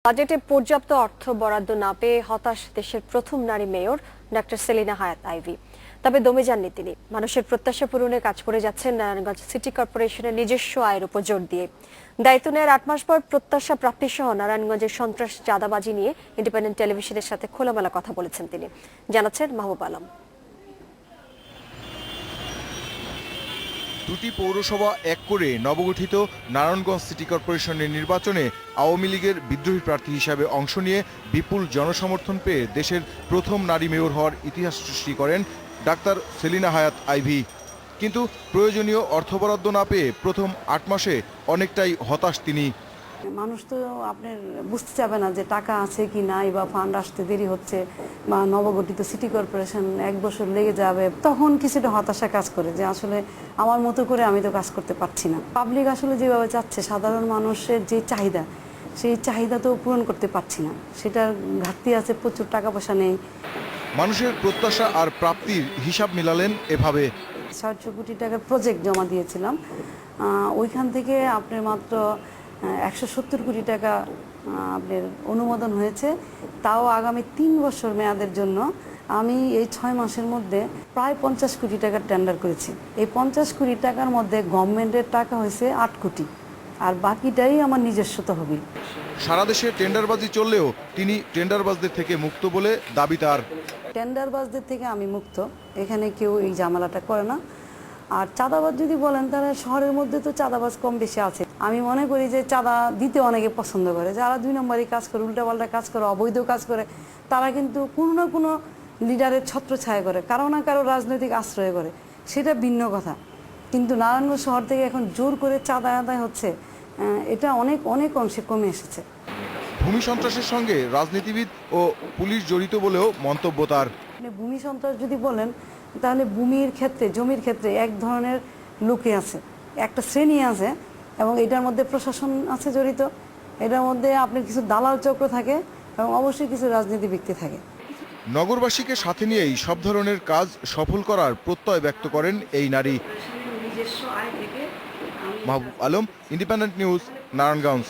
বাজেটে পর্যাপ্ত অর্থ বরাদ্দ না পেয়ে হতাশ দেশের প্রথম নারী মেয়র ডক্টর সেলিনা হায়াৎ আইভী। তবে দমে যাননি তিনি। মানুষের প্রত্যাশা পূরণে কাজ করে যাচ্ছেন নারায়ণগঞ্জ সিটি কর্পোরেশনের নিজস্ব আয়ের উপর জোর দিয়ে। দায়িত্ব নেওয়ার ৮ মাস পর প্রত্যাশা প্রাপ্তি সহ নারায়ণগঞ্জের সন্ত্রাস চাঁদাবাজি নিয়ে ইন্ডিপেন্ডেন্ট টেলিভিশনের সাথে খোলামেলা কথা বলেছেন তিনি। জানাচ্ছেন মাহবুব আলম। দুটি পৌরসভা এক করে নবগঠিত নারায়ণগঞ্জ সিটি কর্পোরেশনের নির্বাচনে আওয়ামী লীগের বিদ্রোহী প্রার্থী হিসাবে অংশ নিয়ে বিপুল জনসমর্থন পেয়ে দেশের প্রথম নারী মেয়র হওয়ার ইতিহাস সৃষ্টি করেন ডাক্তার সেলিনা হায়াৎ আইভী। কিন্তু প্রয়োজনীয় অর্থ বরাদ্দ না পেয়ে প্রথম ৮ মাসে অনেকটাই হতাশ তিনি। মানুষ তো আপনার বুঝতে চাবে না যে টাকা আছে কি নাই, বা ফান্ড আসতে দেরি হচ্ছে, বা নবগঠিত সিটি কর্পোরেশন 1 বছর লেগে যাবে, তখন কিছুটা হতাশা কাজ করে যে আসলে আমার মতো করে আমি তো কাজ করতে পারছি না। পাবলিক আসলে যেভাবে চাচ্ছে, সাধারণ মানুষের যে চাহিদা, সেই চাহিদা তো পূরণ করতে পারছি না, সেটার ঘাটতি আছে, প্রচুর টাকা পয়সা নেই। মানুষের প্রত্যাশা আর প্রাপ্তির হিসাব মিলালেন এভাবে। 600 কোটি টাকার প্রজেক্ট জমা দিয়েছিলাম, ওইখান থেকে আপনার মাত্র 170 কোটি টাকা আপনার অনুমোদন হয়েছে, তাও আগামী 3 বছর মেয়াদের জন্য। আমি এই 6 মাসের মধ্যে প্রায় 50 কোটি টাকার টেন্ডার করেছি। এই 50 কোটি টাকার মধ্যে গভর্নমেন্টের টাকা হয়েছে 8 কোটি, আর বাকিটাই আমার নিজস্ব তহবিল। সারা দেশে টেন্ডারবাজি চললেও তিনি টেন্ডারবাজদের থেকে মুক্ত বলে দাবি তার। টেন্ডারবাজদের থেকে আমি মুক্ত, এখানে কেউ এই ঝামেলাটা করে না। আর চাঁদাবাজ যদি বলেন, তাহলে শহরের মধ্যে তো চাঁদাবাজ কম বেশি আছে। আমি মনে করি যে চাঁদা দিতে অনেকে পছন্দ করে, যারা 2 নম্বরই কাজ করে, উল্টাপাল্টা কাজ করে, অবৈধ কাজ করে, তারা কিন্তু কোনো না কোনো লিডারের ছত্রছায়া করে, কারো না কারো রাজনৈতিক আশ্রয় করে, সেটা ভিন্ন কথা। কিন্তু নারায়ণগঞ্জ শহর থেকে এখন জোর করে চাঁদা আদায় হচ্ছে, এটা অনেক অনেক অংশে কমে এসেছে। ভূমি সন্ত্রাসের সঙ্গে রাজনীতিবিদ ও পুলিশ জড়িত বলেও মন্তব্য তার। ভূমি সন্ত্রাস যদি বলেন, তাহলে ভূমির ক্ষেত্রে, জমির ক্ষেত্রে এক ধরনের লোকে আছে, একটা শ্রেণী আছে, এবং এটার মধ্যে প্রশাসন আছে জড়িত, এটার মধ্যে আপনার কিছু দালাল চক্র থাকে, এবং অবশ্যই কিছু রাজনীতি ব্যক্তি থাকে। নগরবাসীকে সাথে নিয়েই সব ধরনের কাজ সফল করার প্রত্যয় ব্যক্ত করেন এই নারী। Mahbub Alam, independent news, Narayanganj.